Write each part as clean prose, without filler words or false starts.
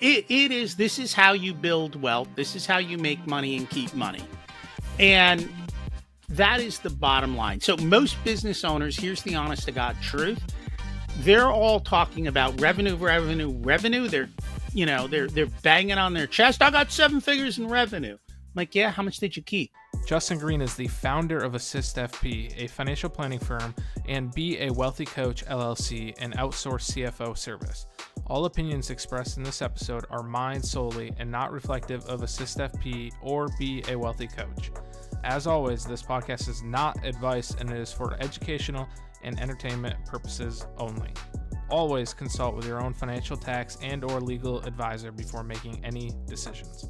It is. This is how you build wealth. This is how you make money and keep money. And that is the bottom line. So most business owners, here's the honest to God truth. They're all talking about revenue. They're banging on their chest. I got 7 figures in revenue. I'm like, yeah, how much did you keep? Justin Green is the founder of Assist FP, a financial planning firm, and Be a Wealthy Coach LLC, an outsourced CFO service. All opinions expressed in this episode are mine solely and not reflective of Assist FP or Be a Wealthy Coach. As always, this podcast is not advice and it is for educational and entertainment purposes only. Always consult with your own financial, tax, and or legal advisor before making any decisions.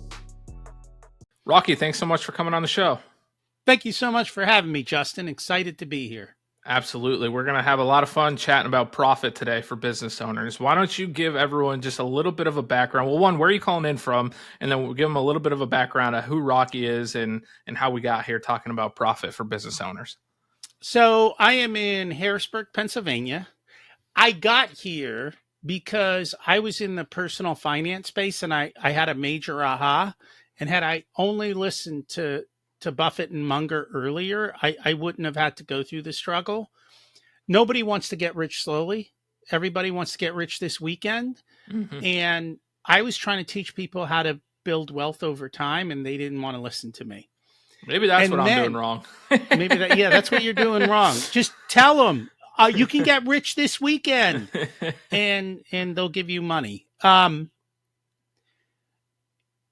Rocky, thanks so much for coming on the show. Thank you so much for having me, Justin. Excited to be here. Absolutely. We're going to have a lot of fun chatting about profit today for business owners. Why don't you give everyone just a little bit of a background? Well, one, where are you calling in from? And then we'll give them a little bit of a background of who Rocky is and how we got here talking about profit for business owners. So I am in Harrisburg, Pennsylvania. I got here because I was in the personal finance space and I had a major aha. And had I only listened to Buffett and Munger earlier, I wouldn't have had to go through the struggle. Nobody wants to get rich slowly. Everybody wants to get rich this weekend. Mm-hmm. And I was trying to teach people how to build wealth over time, and they didn't want to listen to me. Maybe that's what I'm doing wrong. That's what you're doing wrong. Just tell them you can get rich this weekend, and they'll give you money. And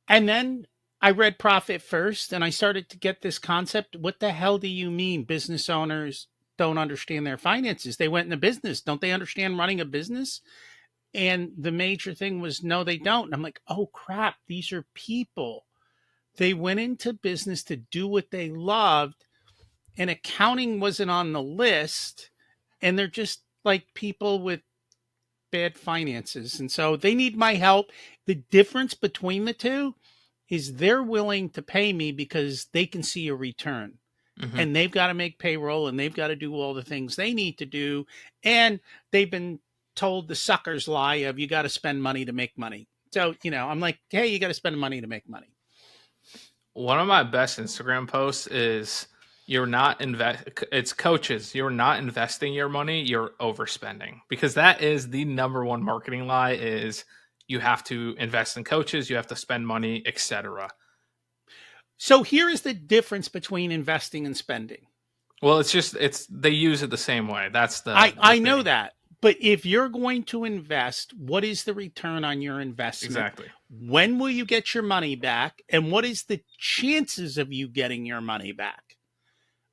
then I read Profit First and I started to get this concept. What the hell do you mean business owners don't understand their finances? They went into business. Don't they understand running a business? And the major thing was, no, they don't. And I'm like, oh, crap. These are people. They went into business to do what they loved, and accounting wasn't on the list. And they're just like people with bad finances. And so they need my help. The difference between the two is they're willing to pay me because they can see a return. Mm-hmm. And they've got to make payroll and they've got to do all the things they need to do. And they've been told the sucker's lie of you got to spend money to make money. So, I'm like, hey, you got to spend money to make money. One of my best Instagram posts is it's coaches. You're not investing your money, you're overspending, because that is the number one marketing lie is you have to invest in coaches, you have to spend money, etc. So here is the difference between investing and spending. Well, they use it the same way. That's I know that. But if you're going to invest, what is the return on your investment? Exactly. When will you get your money back? And what is the chances of you getting your money back?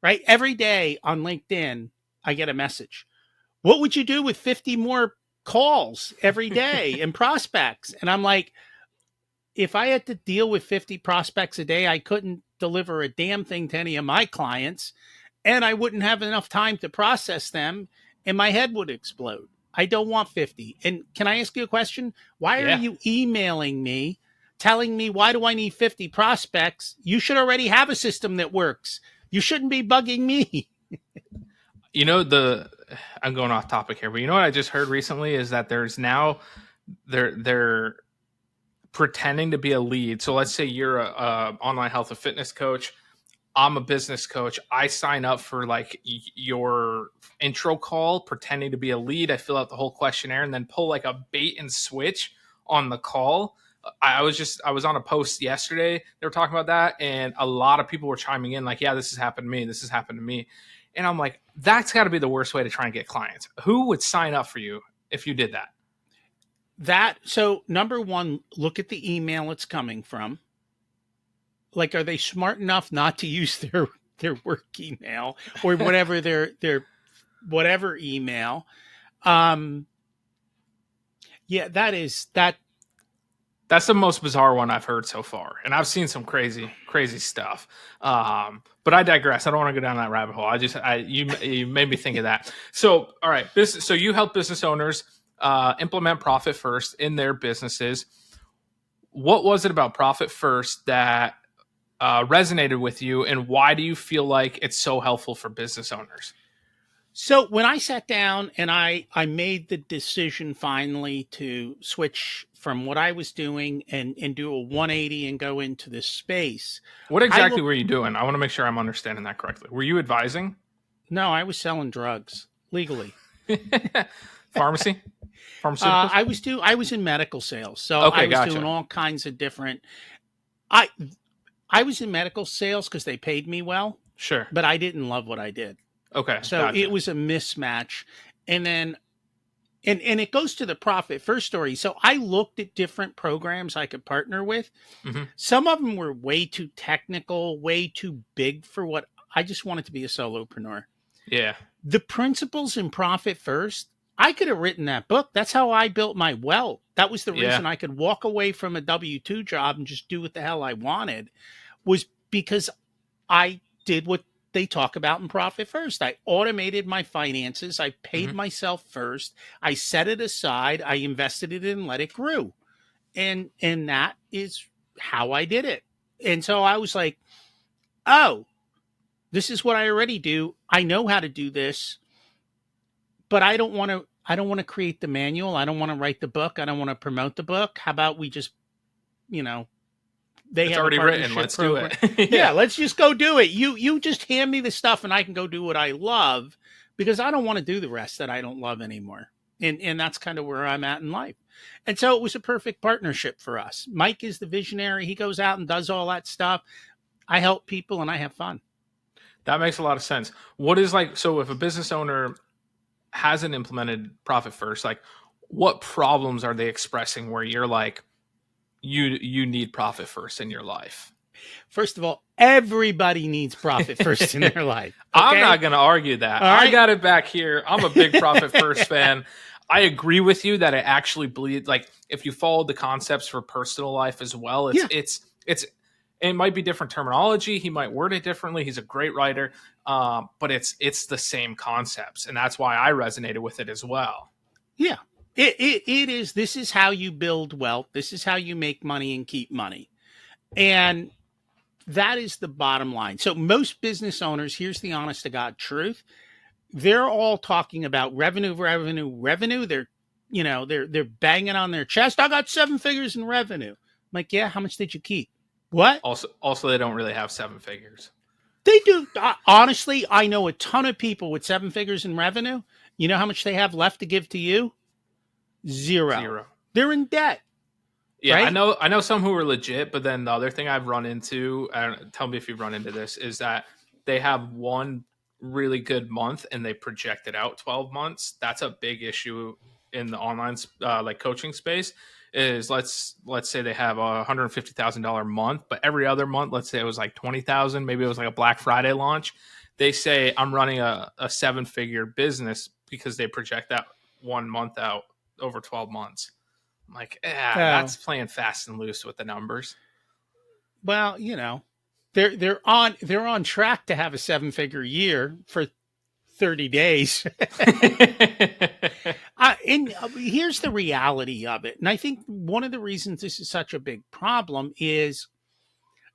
Right? Every day on LinkedIn, I get a message. What would you do with 50 more calls every day and prospects? And I'm like, if I had to deal with 50 prospects a day, I couldn't deliver a damn thing to any of my clients, and I wouldn't have enough time to process them, and my head would explode. I don't want 50. And can I ask you a question? Why are you emailing me, telling me, why do I need 50 prospects? You should already have a system that works. You shouldn't be bugging me. I'm going off topic here, but you know what I just heard recently is that there's now they're pretending to be a lead. So let's say you're a online health and fitness coach. I'm a business coach. I sign up for like your intro call, pretending to be a lead. I fill out the whole questionnaire and then pull like a bait and switch on the call. I was on a post yesterday. They were talking about that, and a lot of people were chiming in like, yeah, this has happened to me. This has happened to me. And I'm like, that's got to be the worst way to try and get clients. Who would sign up for you if you did that? So number one, look at the email it's coming from. Like, are they smart enough not to use their work email or whatever their whatever email? That's the most bizarre one I've heard so far, and I've seen some crazy stuff. But I digress. I don't want to go down that rabbit hole. You made me think of that. So, all right, so you help business owners implement Profit First in their businesses. What was it about Profit First that resonated with you, and why do you feel like it's so helpful for business owners? So when I sat down and I made the decision finally to switch from what I was doing and do a 180 and go into this space, What I exactly look were you doing? I want to make sure I'm understanding that correctly. Were you advising? no, I was selling drugs legally. Pharmacy? Pharmaceuticals? I was in medical sales. So I Okay, was doing gotcha. all kinds of different I I was in medical sales cuz they paid me well, Sure. but I didn't love what I did. Okay, So it gotcha. was a mismatch. And then and it goes to the profit first story. So I looked at different programs I could partner with. Hmm. Some of them were way too technical, way too big for what I just wanted to be a solopreneur. Yeah. The principles in profit first, I could have written that book. That's how I built my wealth. That was the Yeah. reason I could walk away from a W-2 job and just do what the hell I wanted, was because I did what they talk about in Profit First. I automated my finances. I paid Hmm. myself first. I set it aside. I invested it and let it grow. And that is how I did it. And so I was like, "Oh, this is what I already do. I know how to do this, but I don't want to create the manual. I don't want to write the book. I don't want to promote the book. How about we just, you know, they It's have a already written. partnership Let's do program. it. Yeah, Yeah. let's just go do it. You just hand me the stuff and I can go do what I love, because I don't want to do the rest that I don't love anymore. And that's kind of where I'm at in life. And so it was a perfect partnership for us. Mike is the visionary. He goes out and does all that stuff. I help people and I have fun. That makes a lot of sense. What is like, so if a business owner hasn't implemented profit first, like what problems are they expressing where you're like, you need profit first in your life? First of all, everybody needs profit first in their life. I'm not Okay. going to argue that. All I right. got it back here. I'm a big profit first fan. I agree with you that it actually bleeds. Like if you follow the concepts for personal life as well, Yeah. it's it might be different terminology. He might word it differently. He's a great writer, but it's the same concepts, and that's why I resonated with it as well. Yeah. It is. This is how you build wealth. This is how you make money and keep money. And that is the bottom line. So most business owners, here's the honest to God truth. They're all talking about revenue, revenue, revenue. They're banging on their chest. I got 7 figures in revenue. I'm like, yeah, how much did you keep? What? Also, they don't really have seven figures. They do. Honestly, I know a ton of people with 7 figures in revenue. You know how much they have left to give to you? Zero. Zero. They're in debt, Yeah, I right? know. I know some who are legit, but then the other thing I've run into, I don't, tell me if you've run into this, is that they have one really good month and they project it out 12 months. That's a big issue in the online like coaching space. Is let's say they have $150,000 month, but every other month, let's say it was like 20,000, maybe it was like a Black Friday launch. They say I'm running a 7 figure business because they project that 1 month out over 12 months. I'm like, yeah, Oh, that's playing fast and loose with the numbers. well, they're on track to have a 7 figure year for 30 days. And here's the reality of it. And I think one of the reasons this is such a big problem is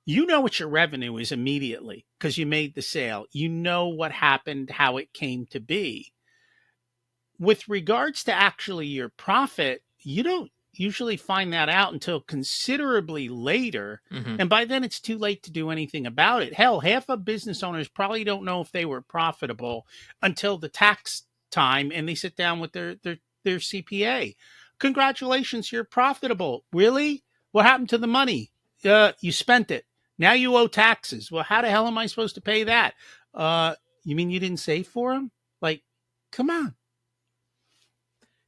you know what your revenue is immediately because you made the sale. You know what happened, how it came to be. With regards to actually your profit, you don't usually find that out until considerably later. Hmm. And by then, it's too late to do anything about it. Hell, half of business owners probably don't know if they were profitable until the tax time and they sit down with their CPA. Congratulations, you're profitable. Really? What happened to the money? You spent it. Now you owe taxes. Well, how the hell am I supposed to pay that? Uh, you mean you didn't save for them? Like, come on.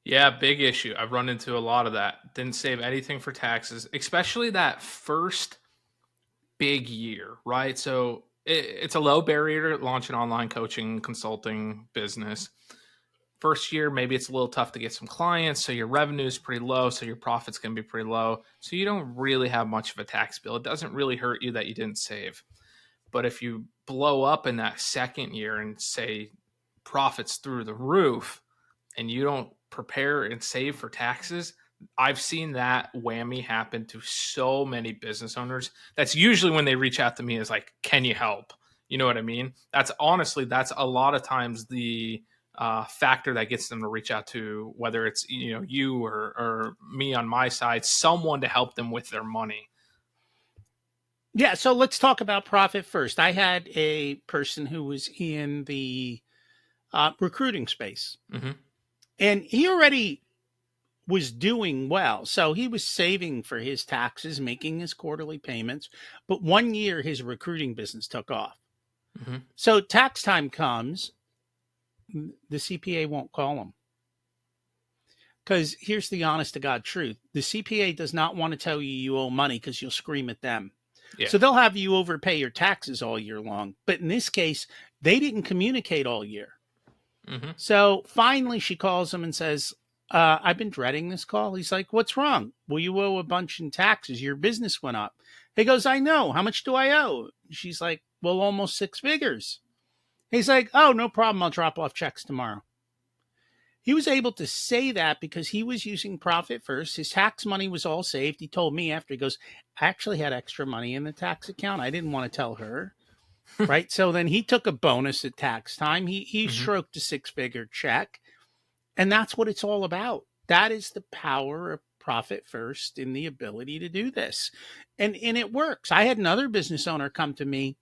Yeah, big issue. I've run into a lot of that. Didn't save anything for taxes, especially that first big year, right? So it's a low barrier to launch an online coaching consulting business. First year, maybe it's a little tough to get some clients, so your revenue is pretty low, so your profits can be pretty low. So you don't really have much of a tax bill. It doesn't really hurt you that you didn't save. But if you blow up in that second year and say profits through the roof and you don't prepare and save for taxes, I've seen that whammy happen to so many business owners. That's usually when they reach out to me is like, can you help? You know what I mean? That's honestly, that's a lot of times the factor that gets them to reach out to, whether it's you or me on my side, someone to help them with their money. Yeah, so let's talk about profit first. I had a person who was in the recruiting space, Mm-hmm. and he already was doing well. So he was saving for his taxes, making his quarterly payments. But one year, his recruiting business took off. Mm-hmm. So tax time comes, the CPA won't call him. Because here's the honest to God truth, the CPA does not want to tell you you owe money because you'll scream at them. Yeah. So they'll have you overpay your taxes all year long. But in this case, they didn't communicate all year. Mm-hmm. So finally, she calls him and says, I've been dreading this call. He's like, what's wrong? Well, you owe a bunch in taxes. Your business went up. He goes, I know. How much do I owe? She's like, well, almost six figures. He's like, oh, no problem. I'll drop off checks tomorrow. He was able to say that because he was using profit first. His tax money was all saved. He told me after, he goes, I actually had extra money in the tax account. I didn't want to tell her. Right. So then he took a bonus at tax time. He Mm-hmm. stroked a six-figure check. And that's what it's all about. That is the power of profit first in the ability to do this. And it works. I had another business owner come to me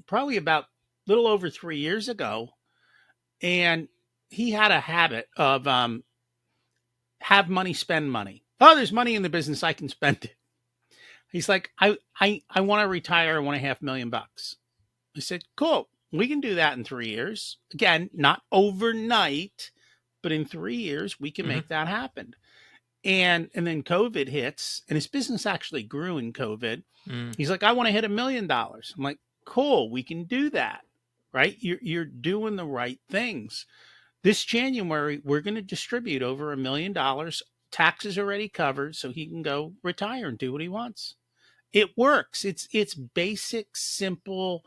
probably about a little over 3 years ago. And he had a habit of have money, spend money. Oh, there's money in the business. I can spend it. He's like, I want to retire. I want $500,000. I said, cool. We can do that in 3 years. Again, not overnight, but in 3 years, we can Mm-hmm. make that happen. And then COVID hits, and his business actually grew in COVID. Mm. He's like, I want to hit $1 million. I'm like, cool, we can do that. Right? You're doing the right things. This January, we're going to distribute over $1 million. Taxes already covered, so he can go retire and do what he wants. It works. It's basic, simple,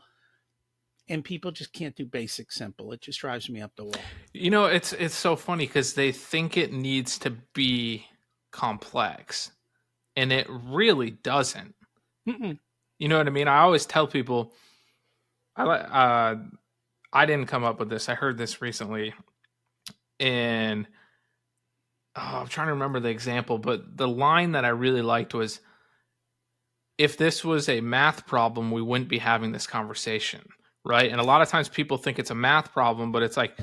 and people just can't do basic simple. It just drives me up the wall. It's so funny because they think it needs to be complex, and it really doesn't. Mm-mm. You know what I mean? I always tell people, I didn't come up with this. I heard this recently, and I'm trying to remember the example, but the line that I really liked was, if this was a math problem, we wouldn't be having this conversation, right? And a lot of times people think it's a math problem, but it's like,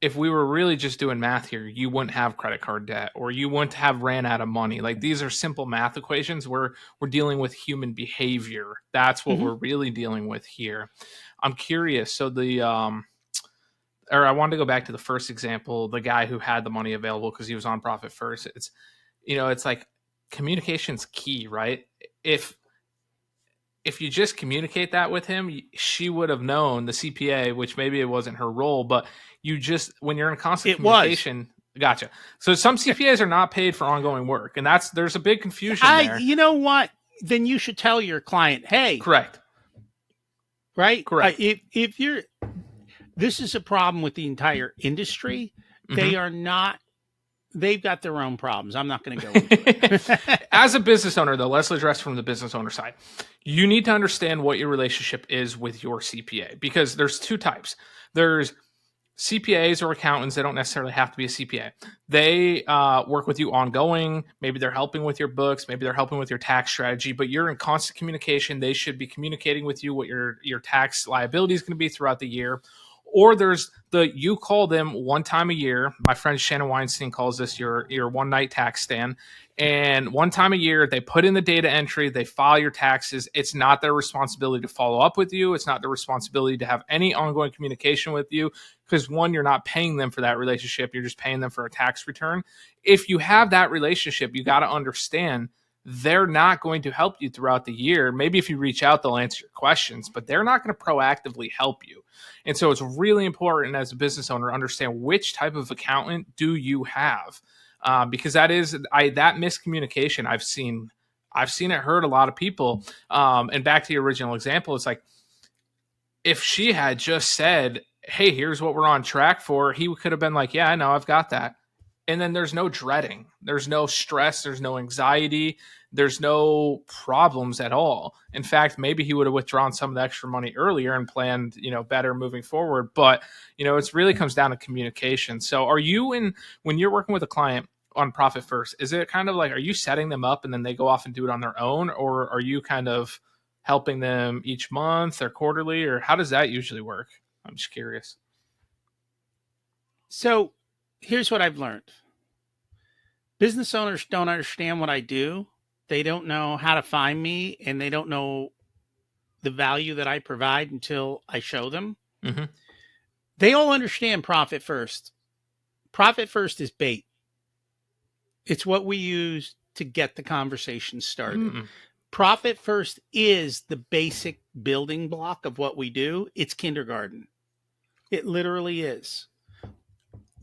if we were really just doing math here, you wouldn't have credit card debt, or you wouldn't have ran out of money. Like, these are simple math equations where we're dealing with human behavior. That's what Mm-hmm. we're really dealing with here. I'm curious. So or I wanted to go back to the first example, the guy who had the money available because he was on profit first. It's like, communication's key, right? If you just communicate that with him, she would have known, the CPA, which maybe it wasn't her role, but when you're in constant communication, gotcha. So some CPAs are not paid for ongoing work, and there's a big confusion there. You know what? Then you should tell your client, hey, correct, right? Correct. If you're, this is a problem with the entire industry. Mm-hmm. They are not. They've got their own problems. I'm not going to go into it. As a business owner, though, let's address from the business owner side. You need to understand what your relationship is with your CPA, because there's two types. There's CPAs or accountants. They don't necessarily have to be a CPA. They work with you ongoing. Maybe they're helping with your books. Maybe they're helping with your tax strategy, but you're in constant communication. They should be communicating with you what your tax liability is going to be throughout the year. Or there's you call them one time a year. My friend Shannon Weinstein calls this your one night tax stand. And one time a year, they put in the data entry, they file your taxes. It's not their responsibility to follow up with you. It's not their responsibility to have any ongoing communication with you, because one, you're not paying them for that relationship. You're just paying them for a tax return. If you have that relationship, you got to understand they're not going to help you throughout the year. Maybe if you reach out, they'll answer your questions, but they're not going to proactively help you. And so it's really important as a business owner to understand which type of accountant do you have, because that miscommunication I've seen it hurt a lot of people. And back to your original example, it's like, if she had just said, hey, here's what we're on track for, he could have been like, yeah, I know, I've got that. And then there's no dreading, there's no stress, there's no anxiety, there's no problems at all. In fact, maybe he would have withdrawn some of the extra money earlier and planned, better moving forward. But it's really comes down to communication. So are you in when you're working with a client on Profit First, is it kind of like, are you setting them up and then they go off and do it on their own, or are you kind of helping them each month or quarterly, or how does that usually work? I'm just curious. So here's what I've learned: business owners don't understand what I do. They don't know how to find me, and they don't know the value that I provide until I show them. Mm-hmm. They all understand Profit First. Profit First is bait. It's what we use to get the conversation started. Mm. Profit First is the basic building block of what we do. It's kindergarten. It literally is.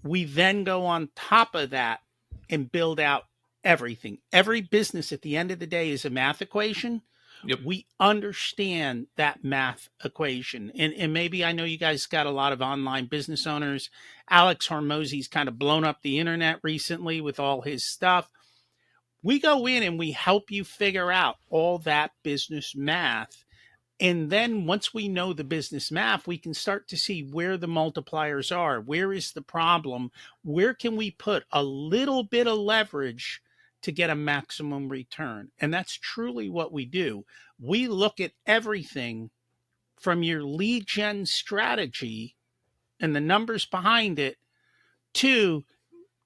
We then go on top of that and build out everything. Every business at the end of the day is a math equation. Yep. We understand that math equation. And maybe I know you guys got a lot of online business owners. Alex Hormozy's kind of blown up the internet recently with all his stuff. We go in and we help you figure out all that business math. And then once we know the business math, we can start to see where the multipliers are. Where is the problem? Where can we put a little bit of leverage to get a maximum return? And that's truly what we do. We look at everything from your lead gen strategy and the numbers behind it to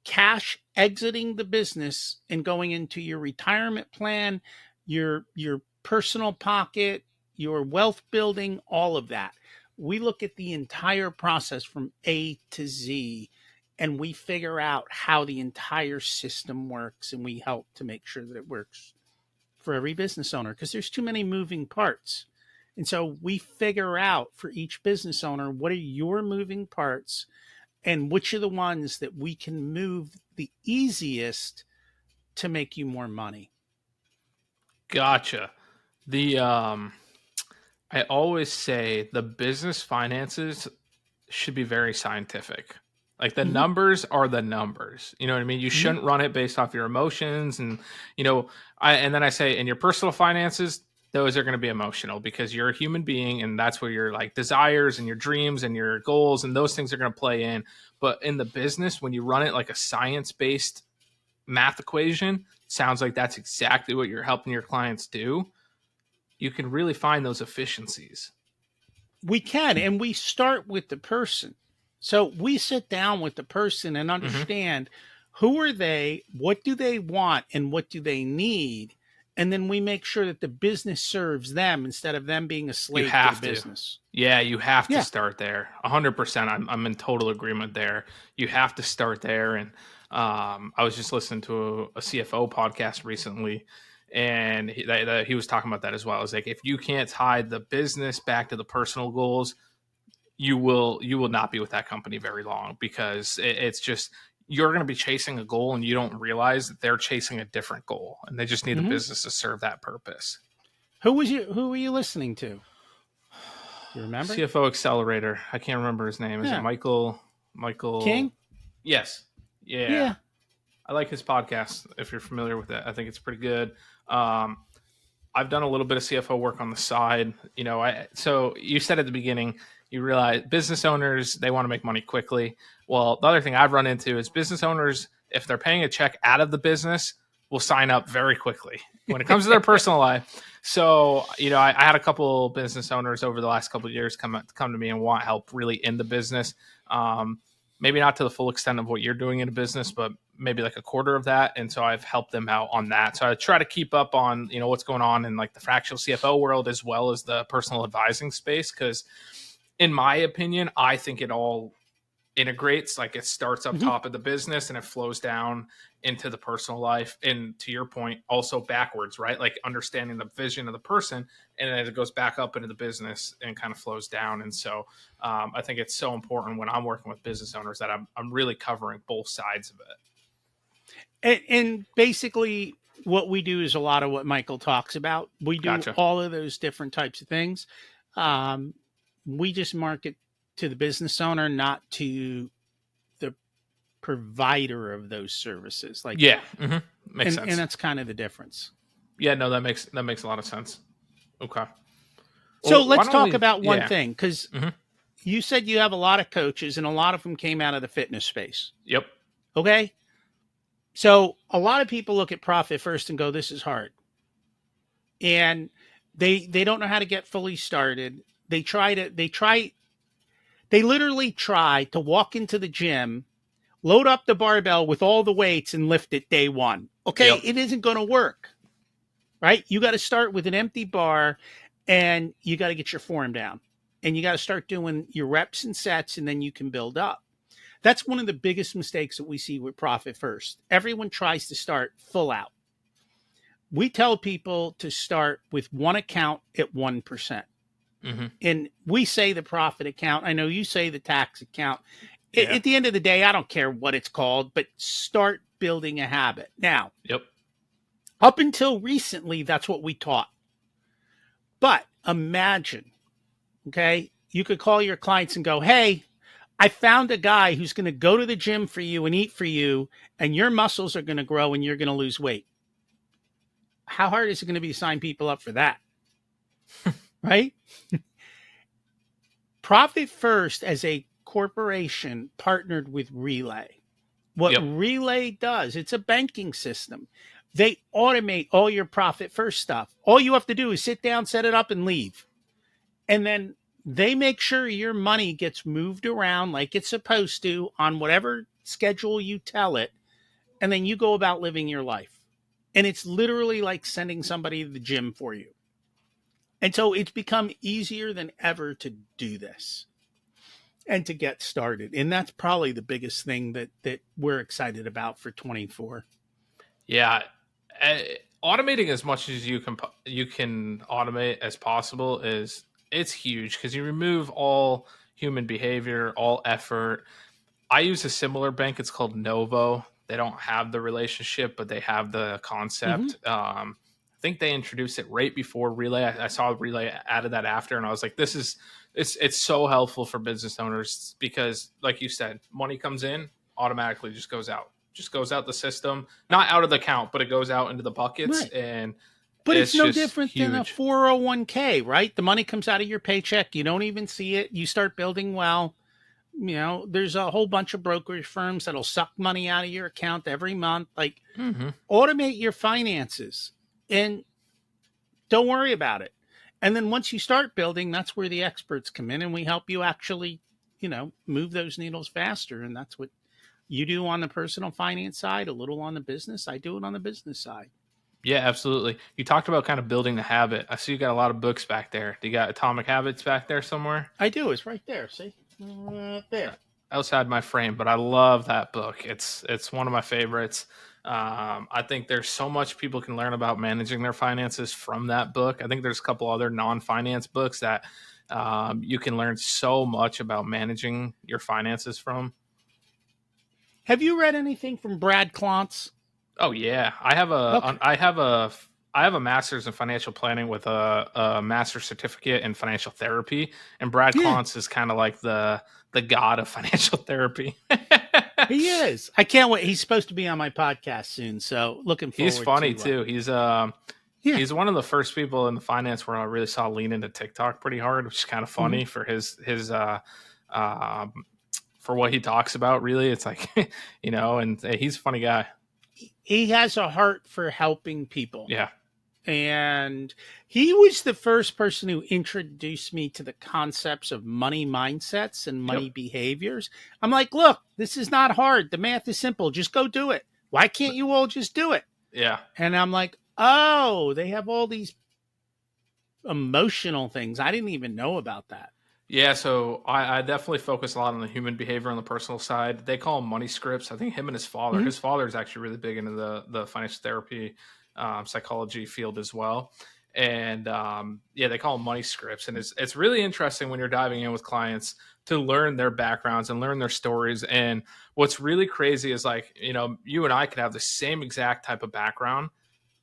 cash exiting the business and going into your retirement plan, your personal pocket, your wealth building, all of that. We look at the entire process from A to Z, and we figure out how the entire system works, and we help to make sure that it works for every business owner, because there's too many moving parts. And so we figure out for each business owner, what are your moving parts and which are the ones that we can move the easiest to make you more money. Gotcha. The I always say the business finances should be very scientific. Like the Mm-hmm. numbers are the numbers. You know what I mean? You Mm-hmm. shouldn't run it based off your emotions and then I say in your personal finances, those are going to be emotional because you're a human being and that's where your like desires and your dreams and your goals and those things are going to play in. But in the business, when you run it like a science-based math equation, sounds like that's exactly what you're helping your clients do. You can really find those efficiencies. We can, and we start with the person. So we sit down with the person and Mm-hmm. understand who are they, what do they want, and what do they need. And then we make sure that the business serves them instead of them being a You slave to the have to. business. Yeah, you have to Yeah. start there. 100%. I'm in total agreement there. You have to start there. And I was just listening to a CFO podcast recently, and he was talking about that as well. It's like if you can't tie the business back to the personal goals, you will not be with that company very long because it's just you're going to be chasing a goal and you don't realize that they're chasing a different goal and they just need the Mm-hmm. business to serve that purpose. Who were you listening to? Do you remember? CFO Accelerator. I can't remember his name. Is it Yeah. Michael? Michael? King? Yes. Yeah. Yeah. I like his podcast. If you're familiar with it, I think it's pretty good. Um, I've done a little bit of CFO work on the side. So you said at the beginning, you realize business owners they want to make money quickly. Well, the other thing I've run into is business owners, if they're paying a check out of the business, will sign up very quickly when it comes to their personal life. So, I had a couple business owners over the last couple of years come to me and want help really in the business. Maybe not to the full extent of what you're doing in a business, but maybe like a quarter of that. And so I've helped them out on that. So I try to keep up on, what's going on in like the fractional CFO world as well as the personal advising space. Cause in my opinion, I think it all integrates, like it starts up Mm-hmm. top of the business and it flows down into the personal life. And to your point, also backwards, right? Like understanding the vision of the person and then it goes back up into the business and kind of flows down. And so I think it's so important when I'm working with business owners that I'm really covering both sides of it. And basically, what we do is a lot of what Michael talks about. We do Gotcha. all of those different types of things. Um, we just market to the business owner, not to the provider of those services. Like, Yeah. Makes and sense. that's kind of the difference. Yeah, no, that makes a lot of sense. Okay. So Well, why let's don't talk we? about one Yeah. thing, because hmm you said you have a lot of coaches and a lot of them came out of the fitness space. Yep. Okay. So a lot of people look at profit first and go, this is hard. And they don't know how to get fully started. They literally try to walk into the gym, load up the barbell with all the weights and lift it day one. Okay, Yep. it isn't going to work, right? You got to start with an empty bar and you got to get your form down. And you got to start doing your reps and sets, and then you can build up. That's one of the biggest mistakes that we see with profit first. Everyone tries to start full out. We tell people to start with one account at 1%. hmm And we say the profit account. I know you say the tax account. Yeah. At the end of the day, I don't care what it's called, but start building a habit. Now, Yep. up until recently, that's what we taught. But imagine, okay, you could call your clients and go, hey, I found a guy who's going to go to the gym for you and eat for you, and your muscles are going to grow and you're going to lose weight. How hard is it going to be to sign people up for that? Right? Profit First as a corporation partnered with Relay. What Yep. Relay does, it's a banking system. They automate all your Profit First stuff. All you have to do is sit down, set it up, and leave. And then they make sure your money gets moved around like it's supposed to on whatever schedule you tell it. And then you go about living your life. And it's literally like sending somebody to the gym for you. And so it's become easier than ever to do this and to get started. And that's probably the biggest thing that we're excited about for 24. Yeah. Uh, Automating as much as you can automate as possible is it's huge because you remove all human behavior, all effort. I use a similar bank. It's called Novo. They don't have the relationship, but they have the Mm-hmm. concept. I think they introduced it right before Relay. I saw Relay added that after, and I was like, "This is it's so helpful for business owners because, like you said, money comes in automatically, just goes out the system, not out of the account, but it goes out into the buckets, Right. and But it's it's no just different than a huge. 401k, right? The money comes out of your paycheck. You don't even see it. You start building well. There's a whole bunch of brokerage firms that'll suck money out of your account every month. Like, hmm automate your finances and don't worry about it. And then once you start building, that's where the experts come in and we help you actually, move those needles faster. And that's what you do on the personal finance side, a little on the business. I do it on the business side. Yeah, absolutely. You talked about kind of building the habit. I see you got a lot of books back there. Do you got Atomic Habits back there somewhere? I do. It's right there. See? There. Outside my frame, but I love that book. It's one of my favorites. I think there's so much people can learn about managing their finances from that book. I think there's a couple other non-finance books that you can learn so much about managing your finances from. Have you read anything from Brad Klontz? Oh yeah, Okay. I have a master's in financial planning with a master's certificate in financial therapy, and Brad Yeah, Klontz is kind of like the god of financial therapy. he is. I can't wait. He's supposed to be on my podcast soon. So looking He's forward funny to, too. yeah. He's one of the first people in the finance world I really saw lean into TikTok pretty hard, which is kind of Mhm. funny for his um, for what he talks about. Really, it's like and he's a funny guy. He has a heart for helping people. Yeah. And he was the first person who introduced me to the concepts of money mindsets and Yep. money behaviors. I'm like, look, this is not hard. The math is simple. Just go do it. Why can't you all just do it? Yeah. And I'm like, oh, they have all these emotional things. I didn't even know about that. Yeah, so I definitely focus a lot on the human behavior on the personal side. They call them money scripts. I think him and his father. Mhm. His father is actually really big into the financial therapy, psychology field as well. And yeah, they call them money scripts. And it's really interesting when you're diving in with clients to learn their backgrounds and learn their stories. And what's really crazy is like you and I could have the same exact type of background,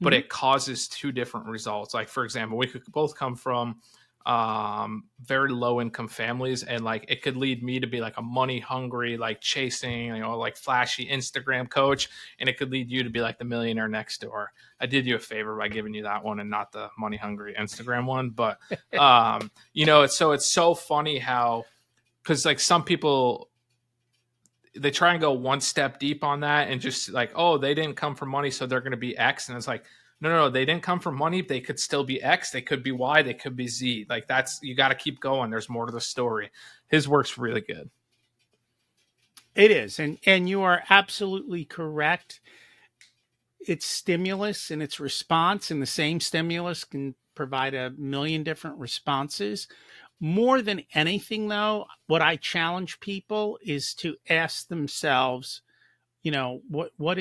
but Mhm. it causes two different results. Like for example, we could both come from very low income families, and like it could lead me to be like a money hungry, like chasing, like flashy Instagram coach, and it could lead you to be like the millionaire next door. I did you a favor by giving you that one and not the money hungry Instagram one, but it's so funny how, because like some people, they try and go one step deep on that and just like, oh, they didn't come from money, so they're going to be X. And it's like, no, they didn't come from money. They could still be X. They could be Y. They could be Z. Like you got to keep going. There's more to the story. His work's really good. It is. And you are absolutely correct. It's stimulus and its response, and the same stimulus can provide a million different responses. More than anything, though, what I challenge people is to ask themselves, what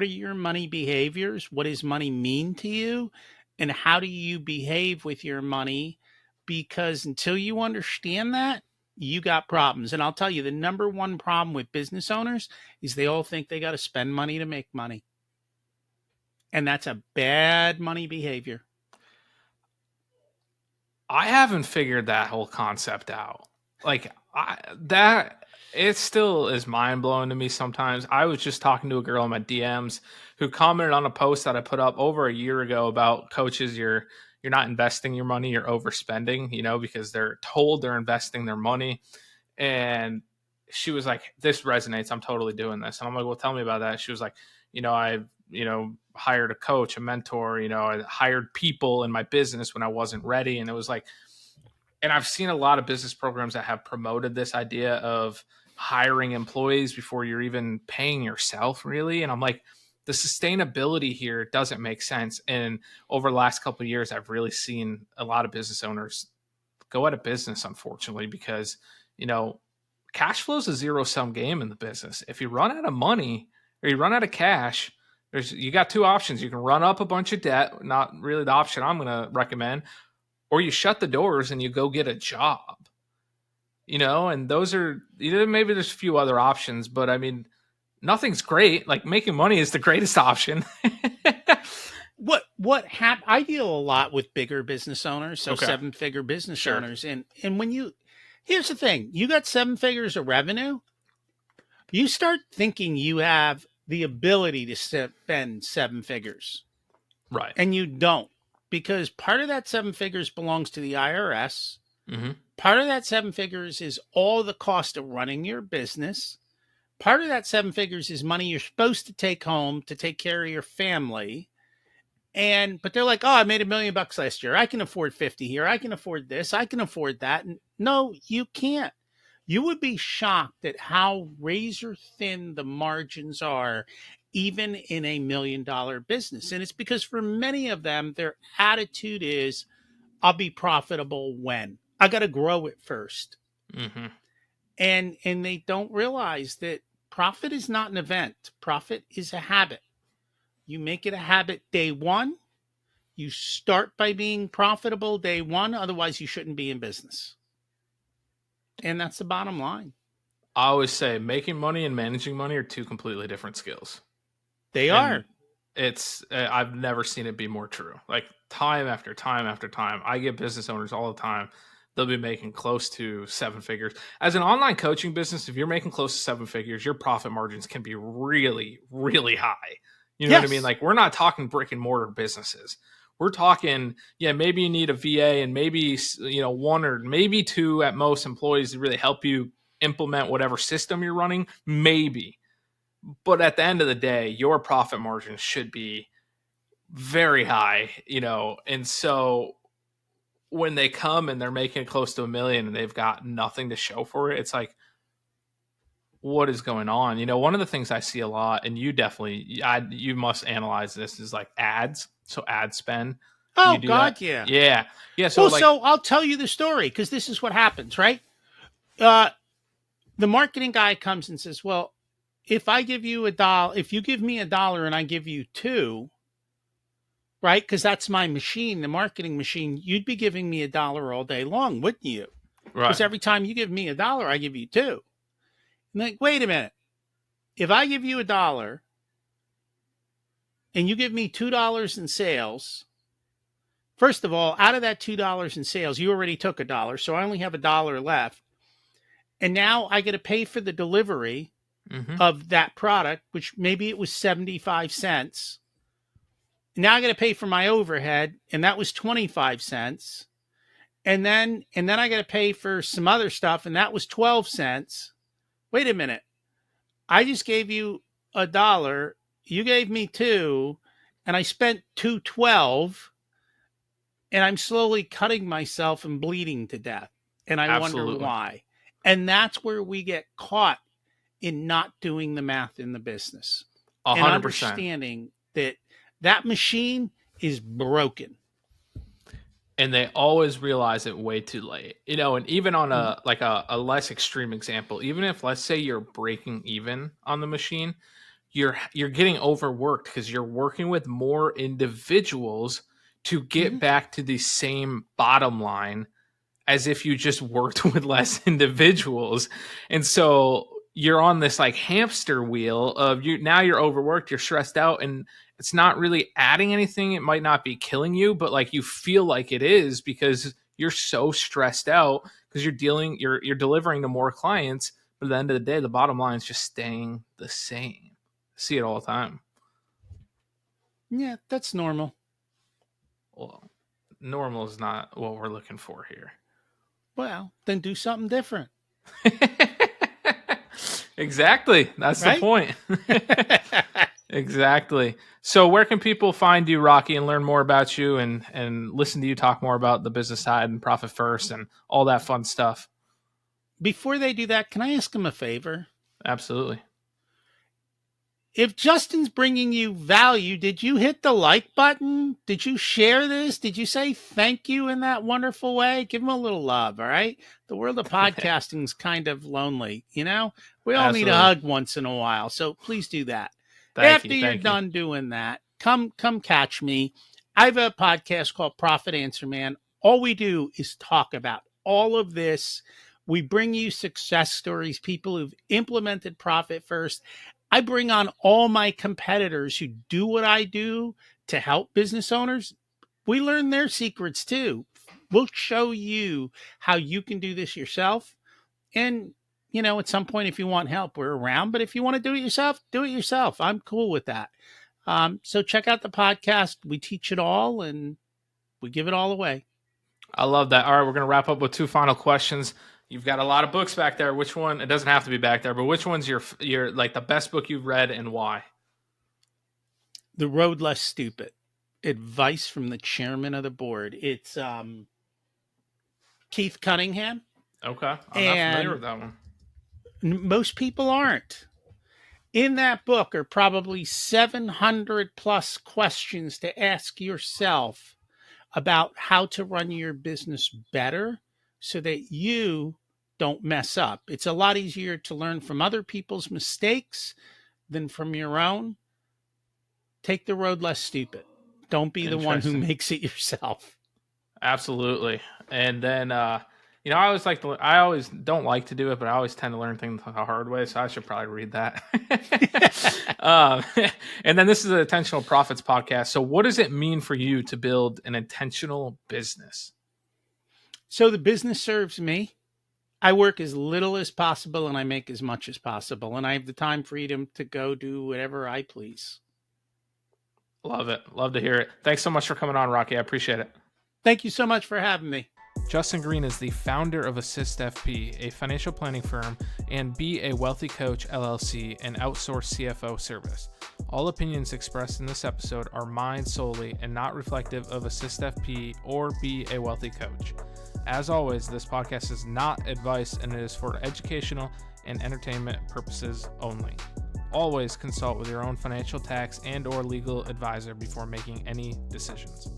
are your money behaviors? What does money mean to you? And how do you behave with your money? Because until you understand that, you got problems. And I'll tell you, the number one problem with business owners is they all think they got to spend money to make money. And that's a bad money behavior. I haven't figured that whole concept out. Like that, it still is mind blowing to me sometimes. I was just talking to a girl in my DMs who commented on a post that I put up over a year ago about coaches. You're not investing your money, you're overspending, because they're told they're investing their money. And she was like, this resonates. I'm totally doing this. And I'm like, well, tell me about that. She was like, I've, hired a coach, a mentor, I hired people in my business when I wasn't ready. And it was like, and I've seen a lot of business programs that have promoted this idea of hiring employees before you're even paying yourself, really. And I'm like, the sustainability here doesn't make sense. And over the last couple of years, I've really seen a lot of business owners go out of business, unfortunately, because, cash flow is a zero sum game in the business. If you run out of money or you run out of cash, you got two options. You can run up a bunch of debt, not really the option I'm going to recommend, or you shut the doors and you go get a job. And those are, maybe there's a few other options, but I mean, nothing's great. Like making money is the greatest option. I deal a lot with bigger business owners, so Okay. 7-figure business Sure. owners. And here's the thing, you got 7 figures of revenue, you start thinking you have the ability to spend 7 figures. Right. And you don't, because part of that 7 figures belongs to the IRS. Mm-hmm. Part of that 7 figures is all the cost of running your business. Part of that 7 figures is money you're supposed to take home to take care of your family. But they're like, oh, I made $1 million last year. I can afford 50 here. I can afford this. I can afford that. And no, you can't. You would be shocked at how razor thin the margins are, even in a $1 million business. And it's because for many of them, their attitude is, I'll be profitable when I got to grow it first. Mm-hmm. And they don't realize that profit is not an event. Profit is a habit. You make it a habit day one. You start by being profitable day one. Otherwise, you shouldn't be in business. And that's the bottom line. I always say making money and managing money are two completely different skills. They And are. it's, I've never seen it be more true. Like time after time after time, I get business owners all the time. They'll be making close to 7 figures. As an online coaching business, if you're making close to 7 figures, your profit margins can be really, really high. You know what I mean? Like we're not talking brick and mortar businesses. We're talking, maybe you need a VA and maybe, 1 or maybe 2 at most employees to really help you implement whatever system you're running. Maybe. But at the end of the day, your profit margins should be very high, and so when they come and they're making close to $1 million and they've got nothing to show for it, it's like, what is going on? One of the things I see a lot, and you must analyze this, is like ads. So ad spend. Do you Oh, do God, that? yeah. Yeah. Yeah. So Well, like, so I'll tell you the story because this is what happens, right? The marketing guy comes and says, well, if I give you $1, if you give me $1 and I give you 2, right? Because that's my machine, the marketing machine, you'd be giving me $1 all day long, wouldn't you? Because right. every time you give me $1, I give you 2. And like, wait a minute. If I give you $1 and you give me $2 in sales, First of all, out of that $2 in sales, you already took $1. So I only have $1 left. And now I got to pay for the delivery Mm-hmm. of that product, which maybe it was 75 cents. Now I got to pay for my overhead, and that was 25 cents. And then I got to pay for some other stuff, and that was 12 cents. Wait a minute. I just gave you $1. You gave me 2, and I spent 2.12, and I'm slowly cutting myself and bleeding to death. And I wonder Absolutely. why. And that's where we get caught in not doing the math in the business and 100%. understanding that that machine is broken. And they always realize it way too late. And even on Mhm. a less extreme example, even if, let's say, you're breaking even on the machine, you're getting overworked because you're working with more individuals to get Mhm. back to the same bottom line as if you just worked with less individuals. And so you're on this like hamster wheel of you're overworked, you're stressed out, and it's not really adding anything. It might not be killing you, but like you feel like it is because you're so stressed out because you're delivering to more clients, but at the end of the day, the bottom line is just staying the same. I see it all the time. Yeah, that's normal. Well, normal is not what we're looking for here. Well, then do something different, Exactly. That's the right? point. Exactly. So where can people find you, Rocky, and learn more about you and listen to you talk more about the business side and profit first and all that fun stuff? Before they do that, can I ask them a favor? Absolutely. If Justin's bringing you value, did you hit the like button? Did you share this? Did you say thank you in that wonderful way? Give him a little love, all right? The world of podcasting is kind of lonely, you know? We all need a Absolutely. hug once in a while, so please do that. Thank After you. you're Thank you. done doing that, come catch me. I have a podcast called Profit Answer Man. All we do is talk about all of this. We bring you success stories, people who've implemented profit first. I bring on all my competitors who do what I do to help business owners. We learn their secrets too. We'll show you how you can do this yourself. And, at some point, if you want help, we're around. But if you want to do it yourself, do it yourself. I'm cool with that. So check out the podcast. We teach it all and we give it all away. I love that. All right, we're going to wrap up with two final questions. You've got a lot of books back there. Which one? It doesn't have to be back there, but which one's your like the best book you've read and why? The Road Less Stupid. Advice from the chairman of the board. It's Keith Cunningham. Okay. I'm not familiar And with that one. most people aren't. In that book are probably 700 plus questions to ask yourself about how to run your business better so that you don't mess up. It's a lot easier to learn from other people's mistakes than from your own. Take the road less stupid. Don't be the one who Interesting. makes it yourself. Absolutely. And then I always don't like to do it, but I always tend to learn things the hard way, so I should probably read that. um, and then this is an Intentional Profits podcast. So what does it mean for you to build an intentional business? So the business serves me. I work as little as possible and I make as much as possible. And I have the time freedom to go do whatever I please. Love it. Love to hear it. Thanks so much for coming on, Rocky. I appreciate it. Thank you so much for having me. Justin Green is the founder of Assist FP, a financial planning firm, and Be a Wealthy Coach LLC, an outsourced CFO service. All opinions expressed in this episode are mine solely and not reflective of Assist FP or Be a Wealthy Coach. As always, this podcast is not advice and it is for educational and entertainment purposes only. Always consult with your own financial, tax, and/or legal advisor before making any decisions.